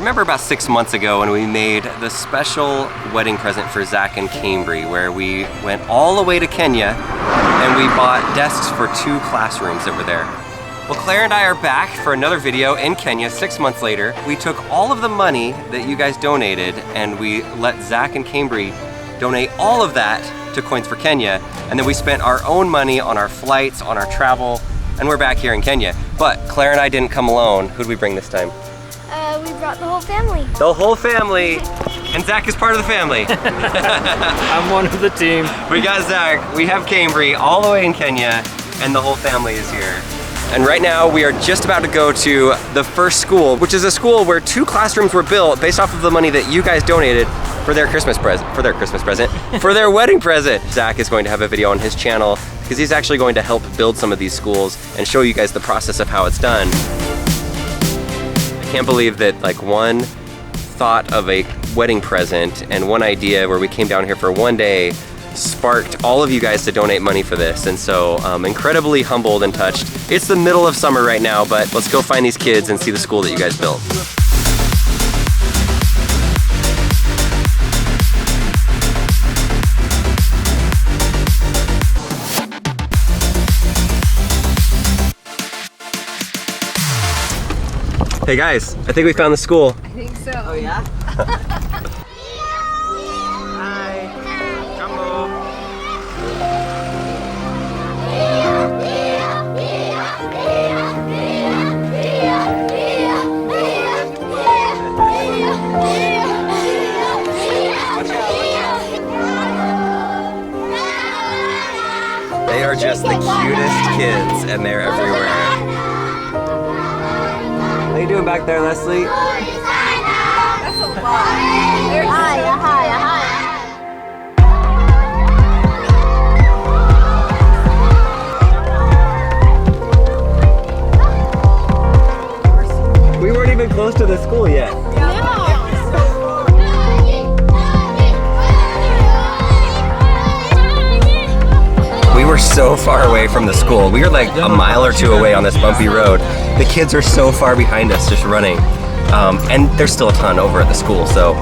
Remember about 6 months ago when we made the special wedding present for Zach and Cambry, where we went all the way to Kenya and we bought desks for 2 classrooms that were there. Well, Claire and I are back for another video in Kenya 6 months later. We took all of the money that you guys donated and we let Zach and Cambry donate all of that to Coins for Kenya, and then we spent our own money on our flights, on our travel, and we're back here in Kenya. But Claire and I didn't come alone. Who'd we bring this time? We brought the whole family. The whole family, and Zach is part of the family. I'm one of the team. We got Zach, we have Cambry all the way in Kenya, and the whole family is here. And right now we are just about to go to the first school, which is a school where 2 classrooms were built based off of the money that you guys donated for their Christmas present, for their wedding present. Zach is going to have a video on his channel because he's actually going to help build some of these schools and show you guys the process of how it's done. I can't believe that like one thought of a wedding present and one idea where we came down here for one day sparked all of you guys to donate money for this, and so incredibly humbled and touched. It's the middle of summer right now, but let's go find these kids and see the school that you guys built. Hey guys, I think we found the school. I think so. Oh yeah? They are just the cutest kids, and they're everywhere. How you doing back there, Leslie? That's a lot. There's We weren't even close to the school yet. We were so far away from the school. We were like a mile or 2 away on this bumpy road. The kids are so far behind us just running. And there's still a ton over at the school, so.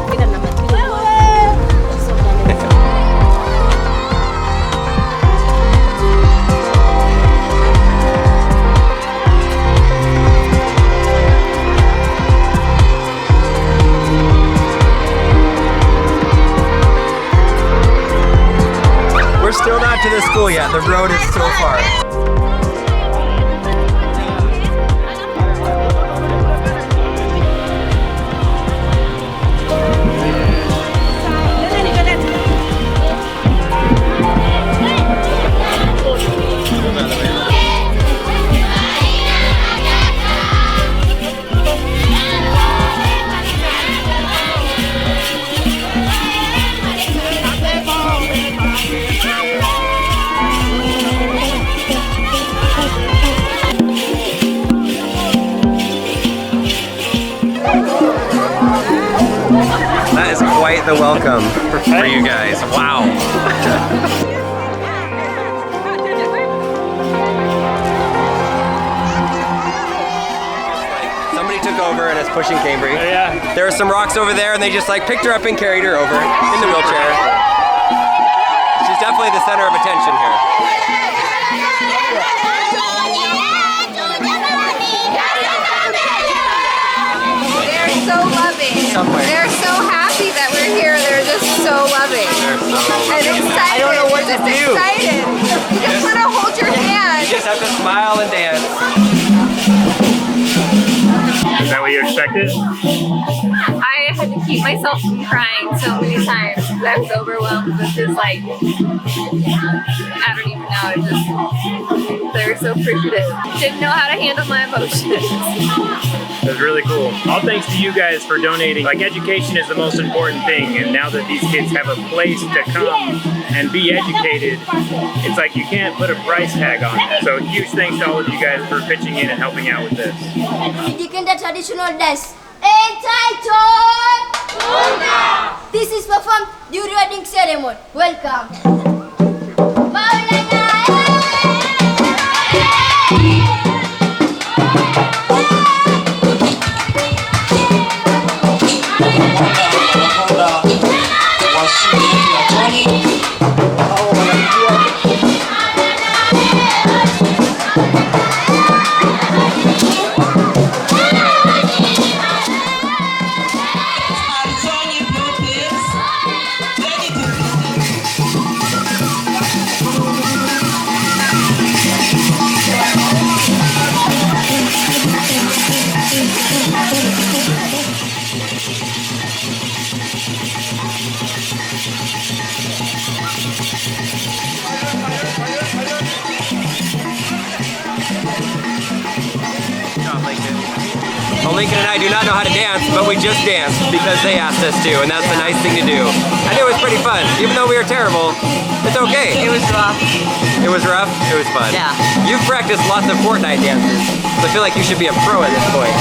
We're still not to the school yet. The road is so far. That is quite the welcome for you guys. Wow. Somebody took over and is pushing Cambry. Oh, yeah. There were some rocks over there and they just like picked her up and carried her over in the wheelchair. She's definitely the center of attention here. They're so loving. They're so happy that we're here. They're just so loving. And excited. I don't know what to just do. Excited. You just want to hold your hand. You just have to smile and dance. Is that what you expected? I had to keep myself from crying so many times because I was overwhelmed with just like, I don't even know, it just, they were so appreciative. Didn't know how to handle my emotions. It was really cool. All thanks to you guys for donating. Like, education is the most important thing, and now that these kids have a place to come and be educated, it's like you can't put a price tag on it. So huge thanks to all of you guys for pitching in and helping out with this. Indicating the traditional dance entitled Una. This is performed during wedding ceremony. Welcome. Lincoln and I do not know how to dance, but we just danced because they asked us to, and that's the nice thing to do. And it was pretty fun. Even though we were terrible, it's okay. It was rough. It was rough, it was fun. Yeah. You've practiced lots of Fortnite dances, so I feel like you should be a pro at this point.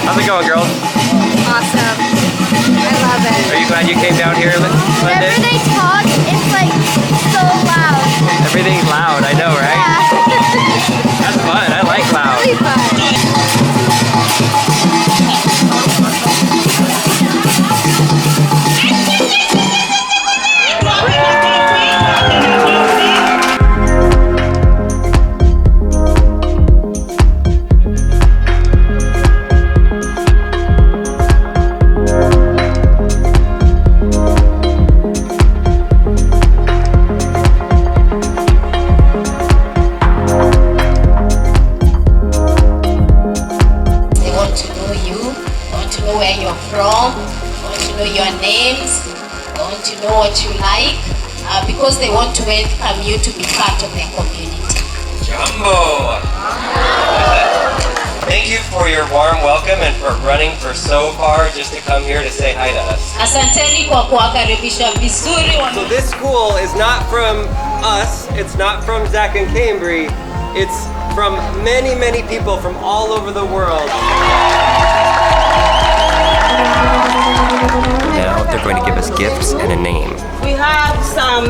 How's it going, girls? Awesome. I love it. Are you glad you came down here, Linda? Whenever they talk, it's like so loud. Everything's loud, I know, right? Yeah. That's fun, I like loud. Really fun. They want to know you, want to know where you're from, want to know your names, want to know what you like, because they want to welcome you to be part of their community. Jumbo! Thank you for your warm welcome and for running for so far just to come here to say hi to us. Asanteni kwa kuwakaribisha vizuri So this school is not from us, it's not from Zach and Cambry, it's from many, many people from all over the world. Now they're going to give us gifts and a name. We have some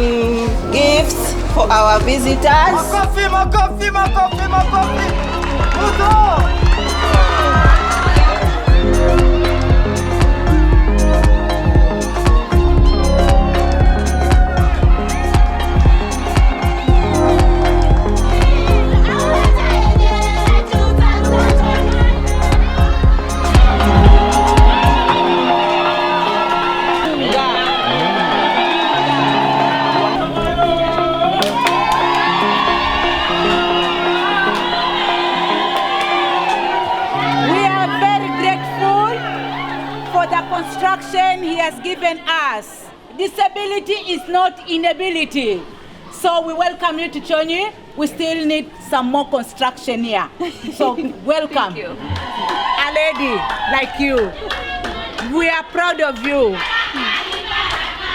gifts for our visitors. We are very grateful for the construction he has given us. Disability is not inability. So we welcome you to Chonyi. We still need some more construction here. So welcome. Thank you. A lady like you. We are proud of you.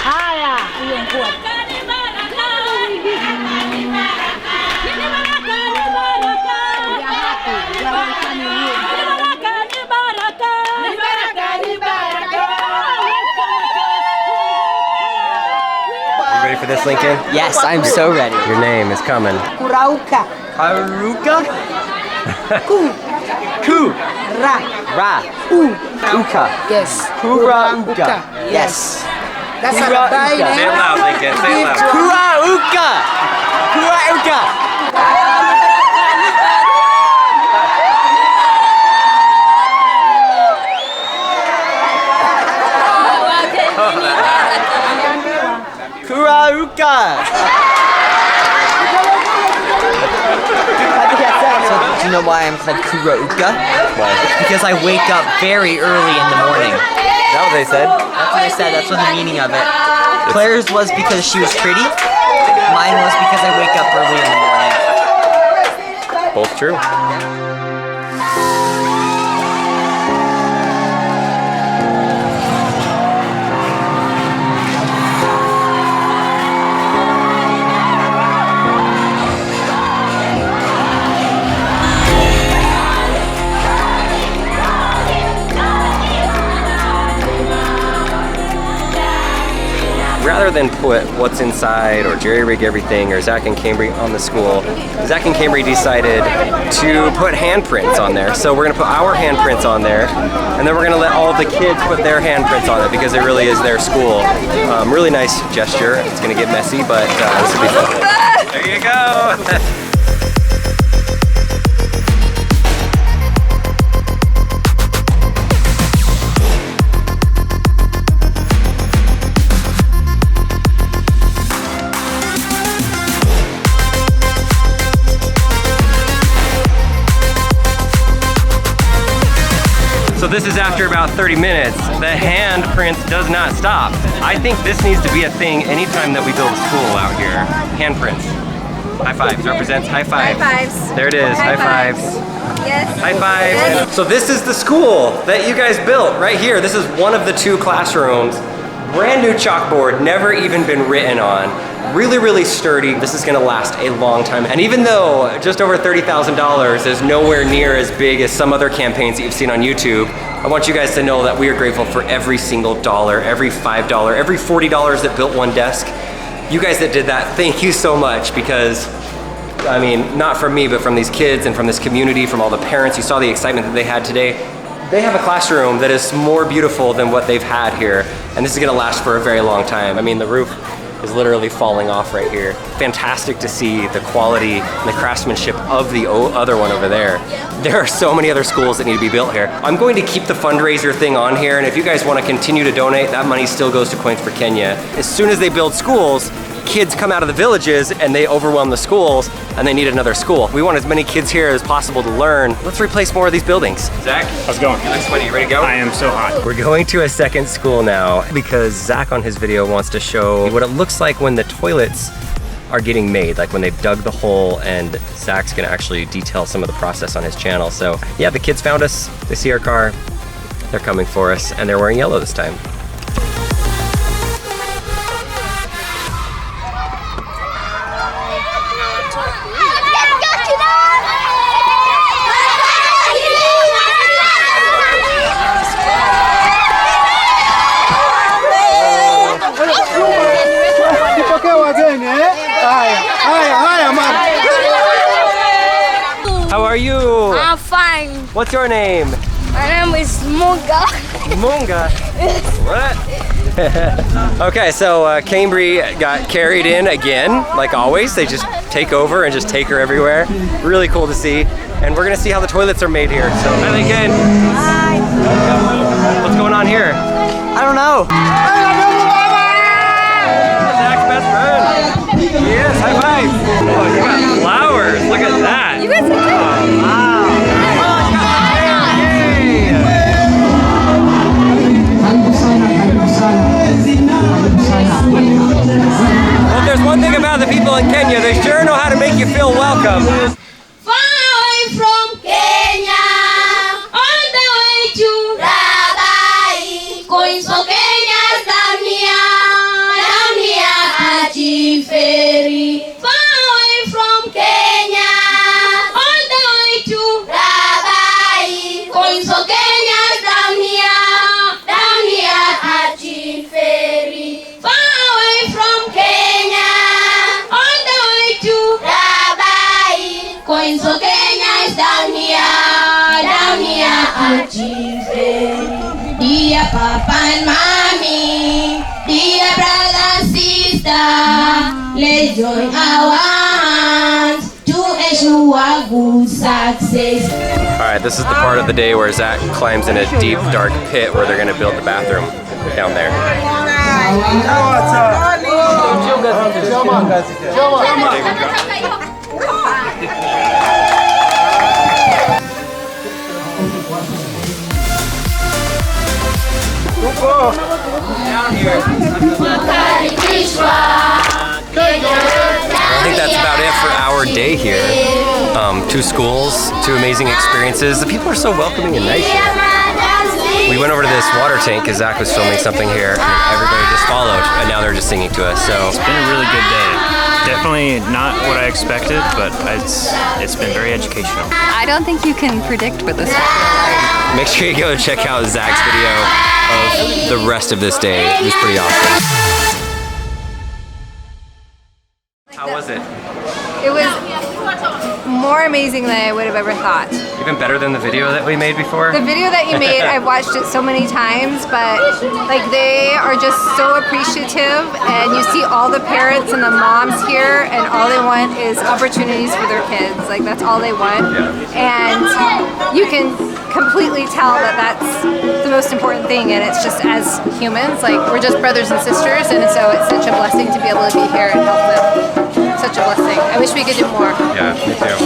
Haya, hiyo nguo. We are happy. We are welcoming you. You ready for this, Lincoln? Yes, I'm so ready. Your name is coming. Kurauka. Haruka? Ku. Ku. Ra. Ra. Uka. Yes. Kura uka. Yes. That's a Kurauka. bye Say it name. loud, Lincoln. Say it loud. Kura uka. Kura uka. Kura uka. So, do you know why I'm called Kurauka? Why? It's because I wake up very early in the morning. Is that what they said? That's what I said, that's what the meaning of it. Claire's was because she was pretty. Mine was because I wake up early in the morning. Both true. Rather than put what's inside or jerry-rig everything or Zach and Cambry on the school, Zach and Cambry decided to put handprints on there. So we're gonna put our handprints on there, and then we're gonna let all the kids put their handprints on it because it really is their school. Really nice gesture. It's gonna get messy, but this will be fun. There you go. So this is after about 30 minutes. The handprint does not stop. I think this needs to be a thing anytime that we build a school out here. Handprints. High fives represents high fives. High fives. There it is, high High fives. Yes. High five. Yes. So this is the school that you guys built right here. This is one of the 2 classrooms. Brand new chalkboard, never even been written on. Really, really sturdy. This is gonna last a long time. And even though just over $30,000 is nowhere near as big as some other campaigns that you've seen on YouTube, I want you guys to know that we are grateful for every single dollar, every $5, every $40 that built one desk. You guys that did that, thank you so much, because I mean, not from me, but from these kids and from this community, from all the parents. You saw the excitement that they had today. They have a classroom that is more beautiful than what they've had here, and this is gonna last for a very long time. I mean, the roof is literally falling off right here. Fantastic to see the quality and the craftsmanship of the other one over there. There are so many other schools that need to be built here. I'm going to keep the fundraiser thing on here, and if you guys want to continue to donate, that money still goes to Coins for Kenya. As soon as they build schools, kids come out of the villages and they overwhelm the schools and they need another school. We want as many kids here as possible to learn. Let's replace more of these buildings. Zach? How's it going? You look sweaty, you ready to go? I am so hot. We're going to a second school now because Zach on his video wants to show what it looks like when the toilets are getting made, like when they've dug the hole, and Zach's gonna actually detail some of the process on his channel. So yeah, the kids found us, they see our car, they're coming for us, and they're wearing yellow this time. How are you? I'm fine. What's your name? My name is Munga. Munga. What? Okay, so Cambry got carried in again, like always. They just take over and just take her everywhere. Really cool to see. And we're gonna see how the toilets are made here. So, hi Lincoln. Hi. What's going on here? I don't know. Zach's best friend. Yes, high five. Oh, you got flowers. Look at that. You guys can do it. Wow. Well, if there's one thing about the people in Kenya, they sure know how to make you feel welcome. Far away from Kenya, all the way to Rabai. Coins for Kenya's down here at Ferry. Far away from Kenya, all the way to Rabai. Coins for Kenya's down here at Ferry. Far away from Kenya, all the way to Rabai. Coins for Kenya is down here at Ferry. Dear Papa and Mommy, dear brother, sister, let's join our hands to ensure good success. All right, this is the part of the day where Zach climbs in a deep, dark pit where they're gonna build the bathroom down there. I think that's about it for our day here. 2 schools, 2 amazing experiences. The people are so welcoming and nice here. We went over to this water tank because Zach was filming something here, and everybody just followed, and now they're just singing to us. So It's been a really good day. Definitely not what I expected, but it's been very educational. I don't think you can predict what this will feel like. make sure you go check out Zach's video of the rest of this day. It was pretty awesome. How was it? It was more amazing than I would have ever thought. Even better than the video that we made before? The video that you made, I've watched it so many times, but like they are just so appreciative, and you see all the parents and the moms here, and all they want is opportunities for their kids. Like that's all they want. And you can completely tell that that's the most important thing, and it's just as humans, like we're just brothers and sisters, and so it's such a blessing to be able to be here and help them. Such a blessing. I wish we could do more. Yeah, me too.